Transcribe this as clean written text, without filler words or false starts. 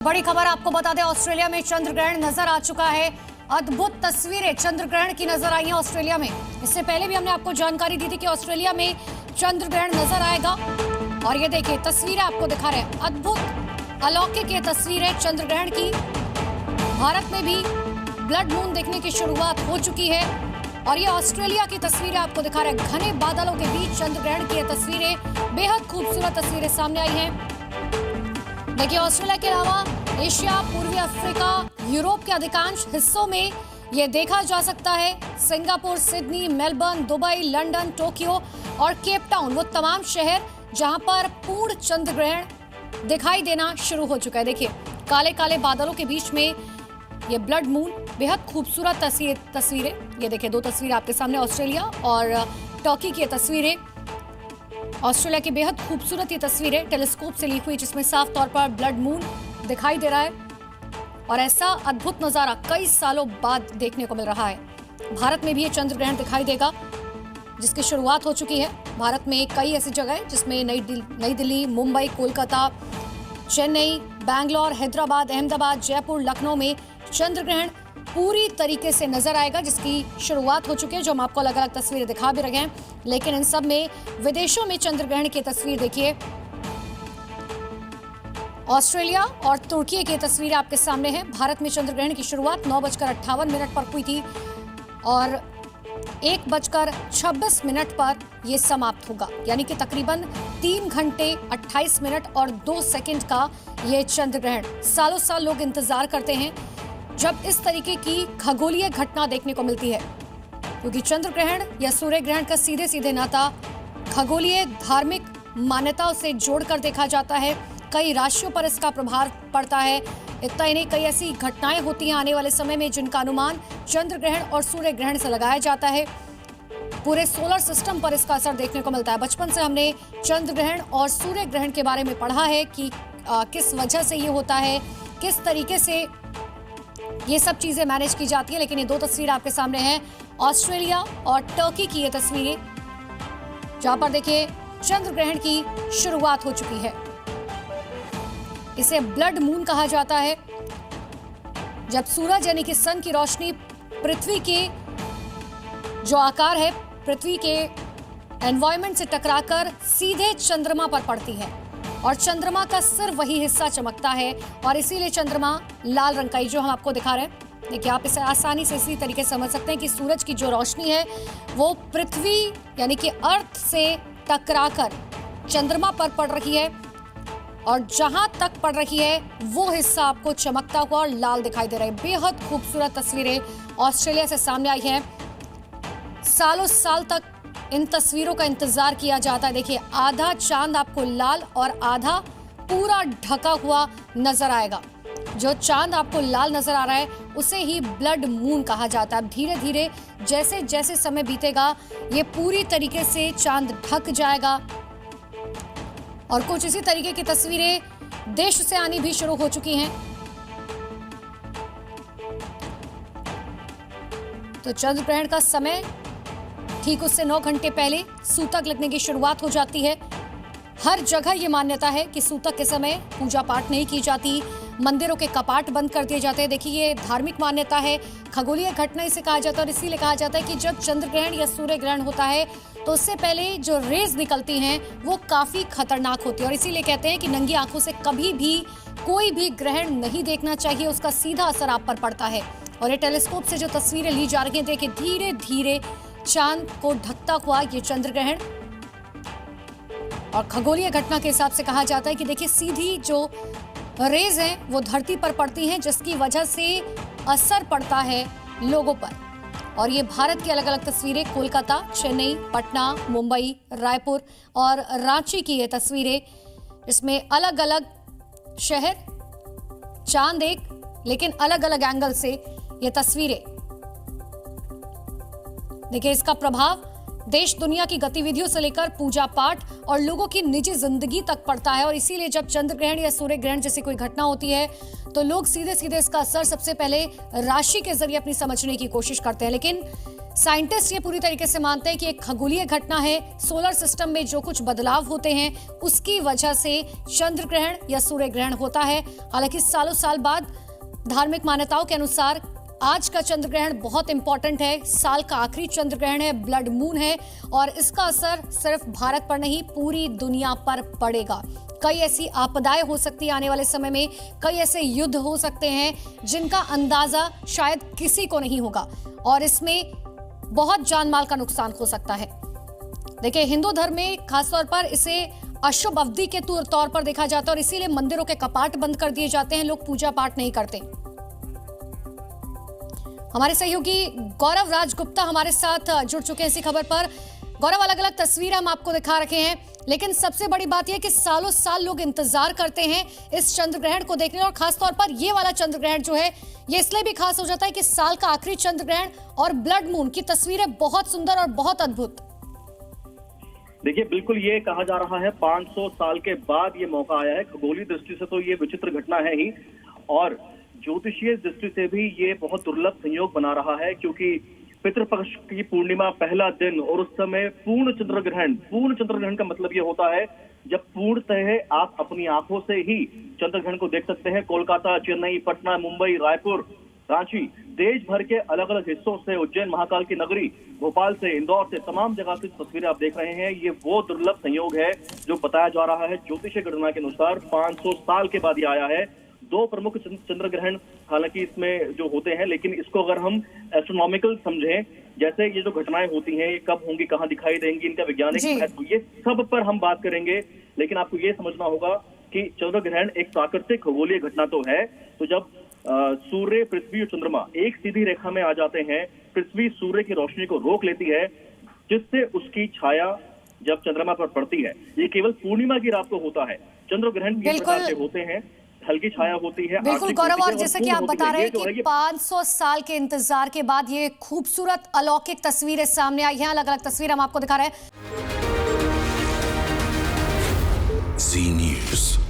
बड़ी खबर आपको बता दें, ऑस्ट्रेलिया में चंद्र ग्रहण नजर आ चुका है। अद्भुत तस्वीरें चंद्र ग्रहण की नजर आई हैं ऑस्ट्रेलिया में। इससे पहले भी हमने आपको जानकारी दी थी कि ऑस्ट्रेलिया में चंद्र ग्रहण नजर आएगा। और ये देखिए तस्वीरें आपको दिखा रहे हैं, अद्भुत अलौकिक ये तस्वीरें चंद्र ग्रहण की। भारत में भी ब्लड मून देखने की शुरुआत हो चुकी है और ये ऑस्ट्रेलिया की तस्वीरें आपको दिखा रहे हैं। घने बादलों के बीच चंद्र ग्रहण की ये तस्वीरें, बेहद खूबसूरत तस्वीरें सामने आई हैं। देखिए ऑस्ट्रेलिया के अलावा एशिया, पूर्वी अफ्रीका, यूरोप के अधिकांश हिस्सों में यह देखा जा सकता है। Singapore, Sydney, Melbourne, Dubai, London, Tokyo और केप टाउन वो तमाम शहर जहां पर पूर्ण चंद्र ग्रहण दिखाई देना शुरू हो चुका है। देखिए काले काले बादलों के बीच में ये ब्लड मून, बेहद खूबसूरत तस्वीरें। ये देखिए दो तस्वीरें आपके सामने, ऑस्ट्रेलिया और टर्की की तस्वीरें। ऑस्ट्रेलिया की बेहद खूबसूरत ये तस्वीरें टेलीस्कोप से ली हुई, जिसमें साफ तौर पर ब्लड मून दिखाई दे रहा है। और ऐसा अद्भुत नजारा कई सालों बाद देखने को मिल रहा है। भारत में भी ये चंद्र ग्रहण दिखाई देगा, जिसकी शुरुआत हो चुकी है। भारत में कई ऐसी जगह है जिसमें नई दिल्ली, मुंबई, कोलकाता, चेन्नई, बैंगलोर, हैदराबाद, अहमदाबाद, जयपुर, लखनऊ में चंद्र ग्रहण पूरी तरीके से नजर आएगा, जिसकी शुरुआत हो चुकी है, जो हम आपको अलग अलग तस्वीरें दिखा भी रहे हैं। लेकिन इन सब में विदेशों में चंद्र ग्रहण की तस्वीर देखिए, ऑस्ट्रेलिया और तुर्की की तस्वीरें आपके सामने है। भारत में चंद्र ग्रहण की शुरुआत 9:58 पर हुई थी और 1:26 पर यह समाप्त होगा, यानी कि तकरीबन 3 घंटे 28 मिनट और 2 सेकंड का यह चंद्र ग्रहण। सालों साल लोग इंतजार करते हैं जब इस तरीके की खगोलीय घटना देखने को मिलती है, क्योंकि चंद्र ग्रहण या सूर्य ग्रहण का सीधे सीधे नाता खगोलीय धार्मिक मान्यताओं से जोड़कर देखा जाता है। कई राशियों पर इसका प्रभाव पड़ता है। इतना ही नहीं, कई ऐसी घटनाएं होती हैं आने वाले समय में जिनका अनुमान चंद्र ग्रहण और सूर्य ग्रहण से लगाया जाता है। पूरे सोलर सिस्टम पर इसका असर देखने को मिलता है। बचपन से हमने चंद्र ग्रहण और सूर्य ग्रहण के बारे में पढ़ा है कि किस वजह से ये होता है, किस तरीके से ये सब चीजें मैनेज की जाती है। लेकिन ये दो तस्वीरें आपके सामने हैं, ऑस्ट्रेलिया और टर्की की ये तस्वीरें, जहां पर देखिए चंद्र ग्रहण की शुरुआत हो चुकी है। इसे ब्लड मून कहा जाता है, जब सूरज यानी कि सन की रोशनी पृथ्वी के जो आकार है, पृथ्वी के एनवायरनमेंट से टकराकर सीधे चंद्रमा पर पड़ती है और चंद्रमा का सिर्फ वही हिस्सा चमकता है और इसीलिए चंद्रमा लाल रंग का, जो हम आपको दिखा रहे हैं। देखिए आप इसे आसानी से इसी तरीके से समझ सकते हैं कि सूरज की जो रोशनी है वो पृथ्वी यानी कि अर्थ से टकराकर चंद्रमा पर पड़ रही है और जहां तक पड़ रही है वो हिस्सा आपको चमकता हुआ और लाल दिखाई दे रहा है। बेहद खूबसूरत तस्वीरें ऑस्ट्रेलिया से सामने आई हैं। सालों साल तक इन तस्वीरों का इंतजार किया जाता है। देखिए आधा चांद आपको लाल और आधा पूरा ढका हुआ नजर आएगा। जो चांद आपको लाल नजर आ रहा है उसे ही ब्लड मून कहा जाता है। धीरे धीरे जैसे जैसे समय बीतेगा ये पूरी तरीके से चांद ढक जाएगा और कुछ इसी तरीके की तस्वीरें देश से आनी भी शुरू हो चुकी हैं। तो चंद्र ग्रहण का समय ठीक उससे 9 घंटे पहले सूतक लगने की शुरुआत हो जाती है। हर जगह ये मान्यता है कि सूतक के समय पूजा पाठ नहीं की जाती, मंदिरों के कपाट बंद कर दिए जाते हैं। देखिए ये धार्मिक मान्यता है, खगोलीय घटना इसे कहा जाता है और इसीलिए कहा जाता है कि जब चंद्र ग्रहण या सूर्य ग्रहण होता है तो उससे पहले जो रेज निकलती हैं वो काफी खतरनाक होती है और इसीलिए कहते हैं कि नंगी आंखों से कभी भी कोई भी ग्रहण नहीं देखना चाहिए, उसका सीधा असर आप पर पड़ता है। और ये टेलीस्कोप से जो तस्वीरें ली जा रही हैं, देखिए धीरे धीरे चांद को ढकता हुआ ये चंद्र ग्रहण। और खगोलीय घटना के हिसाब से कहा जाता है कि देखिए सीधी जो रेज हैं वो धरती पर पड़ती हैं, जिसकी वजह से असर पड़ता है लोगों पर। और ये भारत की अलग अलग तस्वीरें, कोलकाता, चेन्नई, पटना, मुंबई, रायपुर और रांची की ये तस्वीरें, इसमें अलग अलग शहर, चांद एक, लेकिन अलग अलग एंगल से ये तस्वीरें। देखिए इसका प्रभाव देश दुनिया की गतिविधियों से लेकर पूजा पाठ और लोगों की निजी जिंदगी तक पड़ता है। और इसीलिए जब चंद्र ग्रहण या सूर्य ग्रहण जैसी कोई घटना होती है तो लोग सीधे सीधे इसका असर सबसे पहले राशि के जरिए अपनी समझने की कोशिश करते हैं। लेकिन साइंटिस्ट ये पूरी तरीके से मानते हैं कि एक खगोलीय घटना है। सोलर सिस्टम में जो कुछ बदलाव होते हैं उसकी वजह से चंद्र ग्रहण या सूर्य ग्रहण होता है। हालांकि सालों साल बाद धार्मिक मान्यताओं के अनुसार आज का चंद्र ग्रहण बहुत इंपॉर्टेंट है। साल का आखिरी चंद्र ग्रहण है, ब्लड मून है और इसका असर सिर्फ भारत पर नहीं पूरी दुनिया पर पड़ेगा। कई ऐसी आपदाएं हो सकती है आने वाले समय में, कई ऐसे युद्ध हो सकते हैं जिनका अंदाजा शायद किसी को नहीं होगा और इसमें बहुत जान माल का नुकसान हो सकता है। देखिए, हिंदू धर्म में खासतौर पर इसे अशुभ अवधि के तौर पर देखा जाता है और इसीलिए मंदिरों के कपाट बंद कर दिए जाते हैं, लोग पूजा पाठ नहीं करते। हमारे सहयोगी गौरव राजगुप्ता हमारे साथ जुड़ चुके हैं इसी खबर पर। गौरव, अलग अलग तस्वीरें हम आपको दिखा रखे हैं, लेकिन सबसे बड़ी बात यह कि सालों साल लोग इंतजार करते हैं इस चंद्र ग्रहण को देखने और खासतौर पर ये वाला चंद्र ग्रहण जो है ये इसलिए भी खास हो जाता है कि साल का आखिरी चंद्र ग्रहण और ब्लड मून की तस्वीरें बहुत सुंदर और बहुत अद्भुत। देखिए, बिल्कुल ये कहा जा रहा है 500 साल के बाद ये मौका आया है। खगोलीय दृष्टि से तो ये विचित्र घटना है ही और ज्योतिषीय दृष्टि से भी ये बहुत दुर्लभ संयोग बना रहा है, क्योंकि पितृपक्ष की पूर्णिमा पहला दिन और उस समय पूर्ण चंद्र ग्रहण का मतलब ये होता है जब पूर्णतः आप अपनी आंखों से ही चंद्र ग्रहण को देख सकते हैं। कोलकाता, चेन्नई, पटना, मुंबई, रायपुर, रांची, देश भर के अलग अलग हिस्सों से, उज्जैन महाकाल की नगरी, भोपाल से, इंदौर से, तमाम जगह से तस्वीरें आप देख रहे हैं। ये वो दुर्लभ संयोग है जो बताया जा रहा है ज्योतिषीय गणना के अनुसार 500 साल के बाद ये आया है। दो प्रमुख चंद्र ग्रहण हालांकि इसमें जो होते हैं, लेकिन इसको अगर हम एस्ट्रोनॉमिकल समझें, जैसे ये जो घटनाएं होती हैं, ये कब होंगी, कहाँ दिखाई देंगी, इनका वैज्ञानिक महत्व, ये सब पर हम बात करेंगे। लेकिन आपको ये समझना होगा कि चंद्र ग्रहण एक प्राकृतिक खगोलीय घटना तो है। तो जब सूर्य, पृथ्वी और चंद्रमा एक सीधी रेखा में आ जाते हैं, पृथ्वी सूर्य की रोशनी को रोक लेती है, जिससे उसकी छाया जब चंद्रमा पर पड़ती है, ये केवल पूर्णिमा की रात को होता है। चंद्र ग्रहण तीन प्रकार के होते हैं, हल्की छाया होती है, बिल्कुल गौरव, और जैसे कि आप बता रहे हैं कि 500 साल के इंतजार के बाद ये खूबसूरत अलौकिक तस्वीरें सामने आई हैं। अलग अलग तस्वीर हम आपको दिखा रहे हैं। जी न्यूज़।